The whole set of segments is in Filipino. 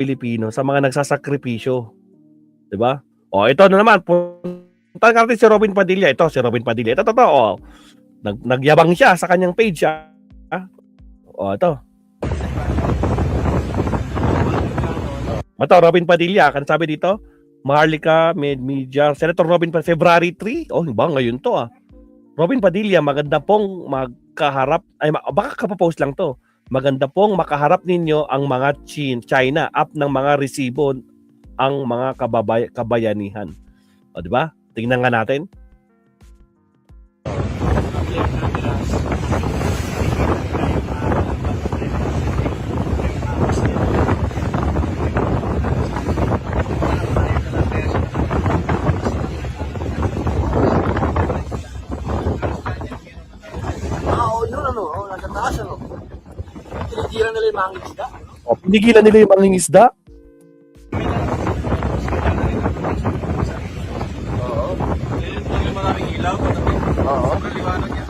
Pilipino sa mga nagsasakripisyo, 'di ba? Oh, ito na naman, punta natin si Robin Padilla. Ito si Robin Padilla. Ito totoo. Oh. Nagyabang siya sa kanyang page, Oh, ito. Ito, Robin Padilla. Kan sabi dito, Maharlika Media, Senator Robin Padilla, February 3. Oh, ba ngayon to Robin Padilla, maganda pong magkaharap, ay baka kapapost lang to. Maganda pong makaharap ninyo ang mga China up ng mga resibo ang mga kabayanihan. O, di ba? Tingnan nga natin. Pinigilan nila yung mga isda? O, pinigilan nila yung mga isda? Oo. Yung mga ilaw, oo. Liwanag yan.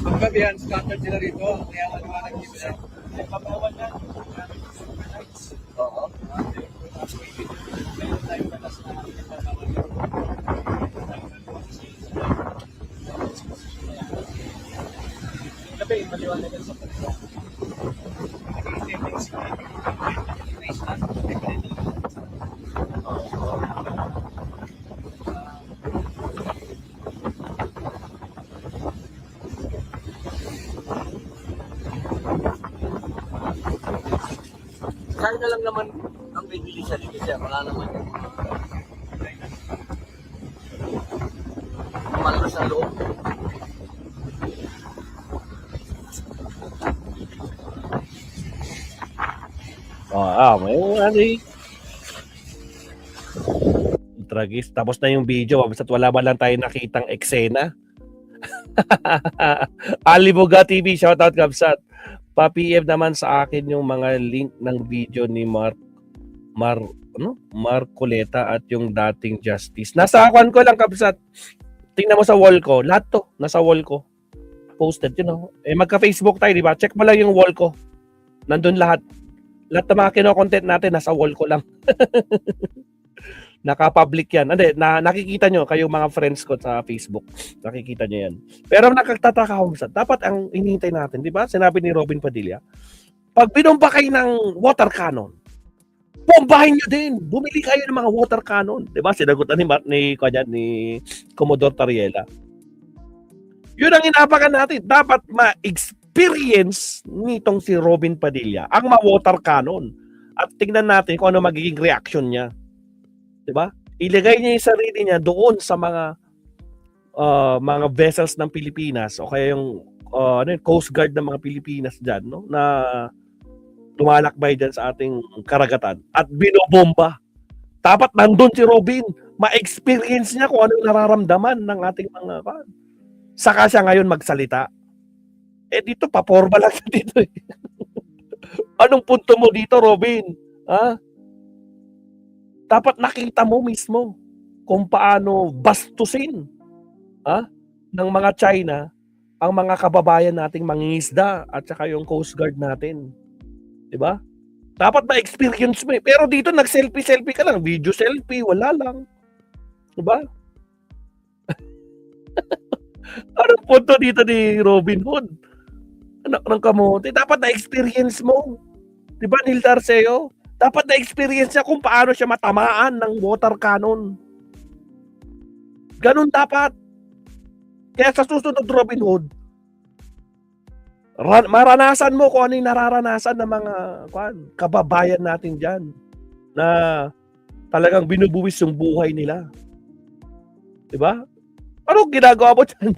Pagkabihan, scattered sila rito, kaya maliwanag yung sila. Papawan na. Oo. Tapi maliwanag yan sa pagkabihan. China lang naman ang bibili sa dito siya. Wala naman yun. Malakas ang loob. May ano tragis. Tapos na yung video. Basta wala ba lang tayo nakitang eksena. Alibuga TV, shoutout Kabsat. Pa-PM naman sa akin yung mga link ng video ni Marcoleta at yung dating Justice. Nasa akuan ko lang Kabsat. Tingnan mo sa wall ko. Lahat to, nasa wall ko. Posted, magka-Facebook tayo, di ba? Check mo lang yung wall ko. Nandun lahat. Lahat ng mga kino-content natin, nasa wall ko lang. Naka-public yan. Nakikita nyo, kayong mga friends ko sa Facebook. Nakikita nyo yan. Pero nakagtataka ako, dapat ang hinihintay natin, di ba? Sinabi ni Robin Padilla, pag binomba kayo ng water cannon, bombahin nyo din. Bumili kayo ng mga water cannon. Di ba? Sinagutan ni Commodore Tariela. Yun ang inapakan natin. Dapat ma-experience nitong si Robin Padilla ang ma-water cannon. At tingnan natin kung ano magiging reaction niya. Diba? Ilagay niya yung sarili niya doon sa mga vessels ng Pilipinas o kaya yung Coast Guard ng mga Pilipinas dyan, no? Na lumalakbay dyan sa ating karagatan at binobomba. Dapat nandun si Robin. Ma-experience niya kung ano yung nararamdaman ng ating mga saka siya ngayon magsalita. Dito, paporma lang siya dito. Anong punto mo dito, Robin? Dapat nakita mo mismo kung paano bastusin ng mga China ang mga kababayan nating mangingisda at saka yung Coast Guard natin. Diba? Dapat ma-experience mo. Pero dito nag-selfie ka lang. Video selfie, wala lang. Diba? Anong punto dito ni Robin Hood? Anak ng kamote. Dapat na-experience mo. Diba, Neil Darceo? Dapat na-experience niya kung paano siya matamaan ng water cannon. Ganun dapat. Kaya sa susunod Robin Hood, maranasan mo kung ano yung nararanasan ng mga kababayan natin dyan na talagang binubuwis yung buhay nila. Diba? Anong ginagawa mo dyan?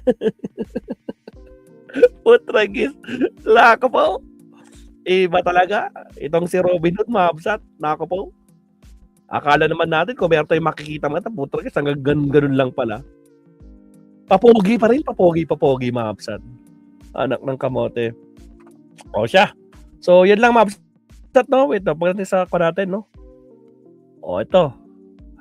Putragis. Lako po. Iba talaga. Itong si Robin Hood, mabsat. Nako po. Akala naman natin, kung meron tayong makikita mga putragis, hanggang ganun lang pala. Papogi pa rin. Papogi, mabsat. Anak ng kamote. O siya. So, yan lang, mabsat, no? Wait, pagdating sa kwa natin, no? O, ito.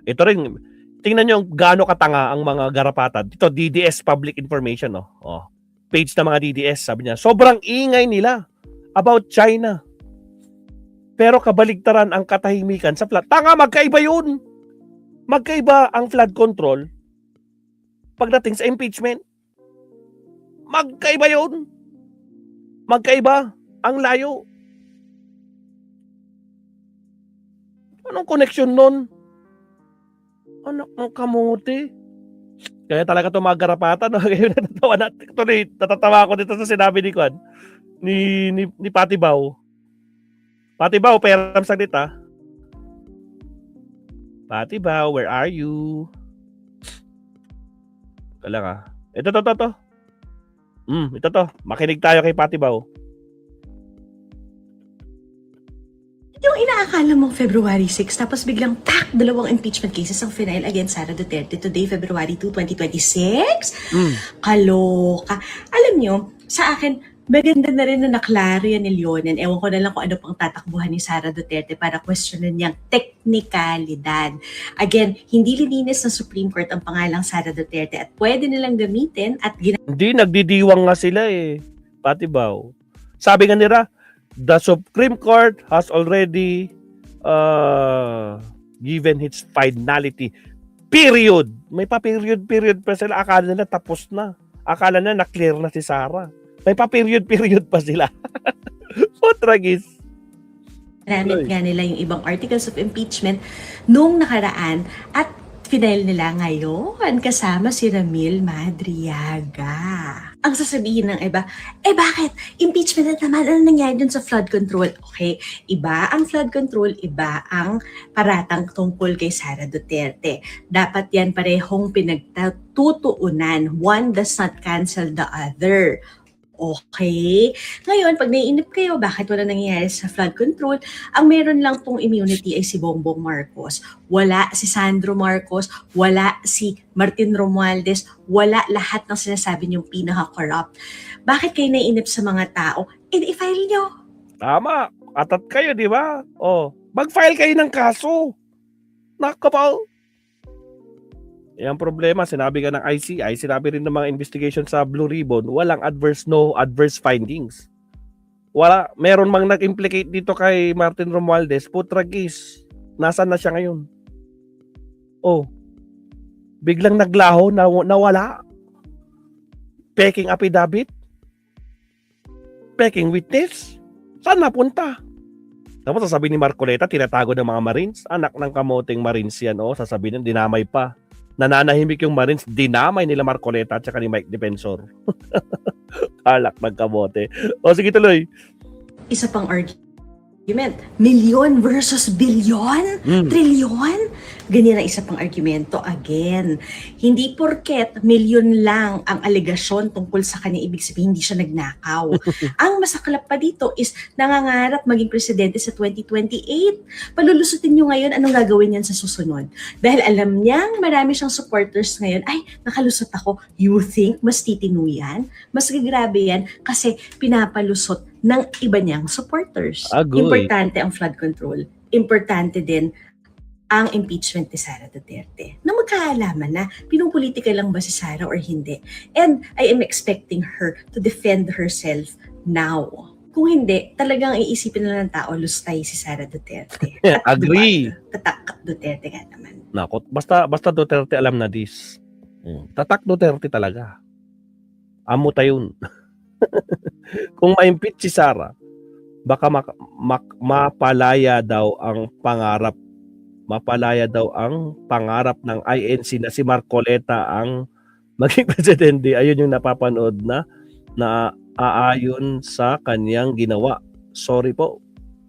Ito rin. Tingnan nyo gaano katanga ang mga garapatan. Ito, DDS Public Information, no? O, page ng mga DDS, sabi niya, sobrang ingay nila. about China. Pero kabaligtaran ang katahimikan sa flood. Tanga, magkaiba yun. Magkaiba ang flood control pagdating sa impeachment. Magkaiba yun. Magkaiba ang layo. Anong connection nun? Anak ng kamote. Kaya talaga ito mga garapatan. No? Kaya natatawa ako dito sa sinabi ni Kwan. Ni Pati Bao. Pati Bao, peram saglit ha. Pati Bao, where are you? Kala ka. Ito. Ito to. Makinig tayo kay Pati Bao. Yung inaakala mong February 6, tapos biglang dalawang impeachment cases ang final against Sara Duterte today, February 2, 2026? Kaloka. Alam nyo, sa akin, maganda na rin na naklaro yan ni Leonen. Ewan ko na lang kung ano pang tatakbuhan ni Sara Duterte para questionin niyang teknikalidad. Again, hindi lininis ng Supreme Court ang pangalang Sara Duterte at pwede nilang gamitin at Hindi, nagdidiwang nga sila eh. Pati Bao. Sabi nga nila, the Supreme Court has already given its finality. Period. May pa-period pa sila. Akala nila tapos na. Akala na na-clear na si Sara. May pa-period pa sila. So, tragis. Ginamit nga nila yung ibang articles of impeachment nung nakaraan at final nila ngayon kasama si Ramil Madriaga. Ang sasabihin ng iba, bakit? Impeachment na naman, ano nangyari dun sa flood control? Okay, iba ang flood control, iba ang paratang tungkol kay Sara Duterte. Dapat yan parehong pinagtutuunan. One does not cancel the other. Okay? Ngayon, pag naiinip kayo, bakit wala nangyayari sa flood control? Ang meron lang pong immunity ay si Bongbong Marcos. Wala si Sandro Marcos, wala si Martin Romualdez, wala lahat ng sinasabi niyong pinaka-corrupt. Bakit kayo naiinip sa mga tao? I-file niyo. Tama. Atat kayo, di ba? Mag-file kayo ng kaso. Nakapaw. Yung problema, sinabi ka ng ICI, sinabi rin ng mga investigation sa Blue Ribbon, walang no adverse findings. Meron mang nag-implicate dito kay Martin Romualdez, putragis. Nasaan na siya ngayon? Biglang naglaho, nawala. Peking affidavit? Peking witness? Saan napunta? Tapos sasabihin ni Marcoleta, tinatago ng mga Marines. Anak ng kamoteng Marines yan, sasabihin din, dinamay pa. Nananahimik yung Marines, dinamay nila Marcoleta at saka ni Mike Defensor. Alak ng kamote. Sige, tuloy. Isa pang argument, milyon versus bilyon? Trilyon? Ganyan ang isa pang argumento. Again, hindi porket milyon lang ang alegasyon tungkol sa kanya, ibig sabihin hindi siya nagnakaw. Ang masaklap pa dito is nangangarap maging presidente sa 2028. Palulusutin nyo ngayon, anong gagawin yan sa susunod? Dahil alam niyang marami siyang supporters ngayon, ay, nakalusot ako. You think mas titino yan? Mas grabe yan kasi pinapalusot ng iba niyang supporters. Agoy. Importante ang flood control. Importante din ang impeachment ni Sara Duterte. Na magkaalaman na, pinupolitika lang ba si Sara or hindi? And I am expecting her to defend herself now. Kung hindi, talagang iisipin na ng tao, lustay si Sara Duterte. At Agree. Tatak Duterte nga naman. Nakot, basta Duterte alam na this. Tatak Duterte talaga. Amo tayon. Kung ma-impeach si Sara, baka mapalaya daw ang pangarap ng INC na si Marcoleta ang maging presidente. Ayun yung napapanood na aayon sa kanyang ginawa. Sorry po,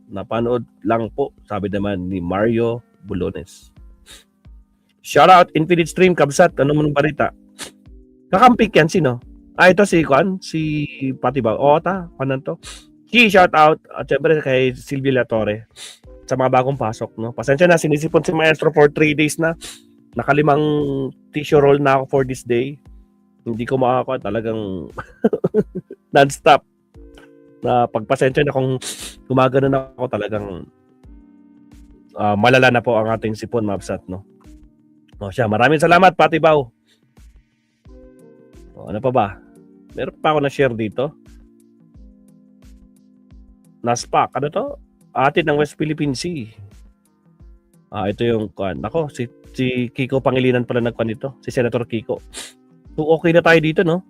napanood lang po, sabi naman ni Mario Bulones. Shout out Infinite Stream, Kabsat, ano mong balita? Kakampik yan, sino? Ito si Pati Bao. Kanan to. Shout out at syempre kay Silvia Latore sa mga bagong pasok, no? Pasensya na, sinisipon si Maestro for 3 days na. Nakalimang tissue roll na ako for this day. Hindi ko makakakuha, talagang non-stop. Na pagpasensya na kung gumagano na ako, talagang malala na po ang ating sipon, Mabsat, no? Maraming salamat, Pati Bao. Ano pa ba? Meron pa ako na share dito. NASPAC, ano to? Atin ng West Philippine Sea. Ito yung si Kiko Pangilinan pala nagpan nito, si Senator Kiko. So okay na tayo dito, no?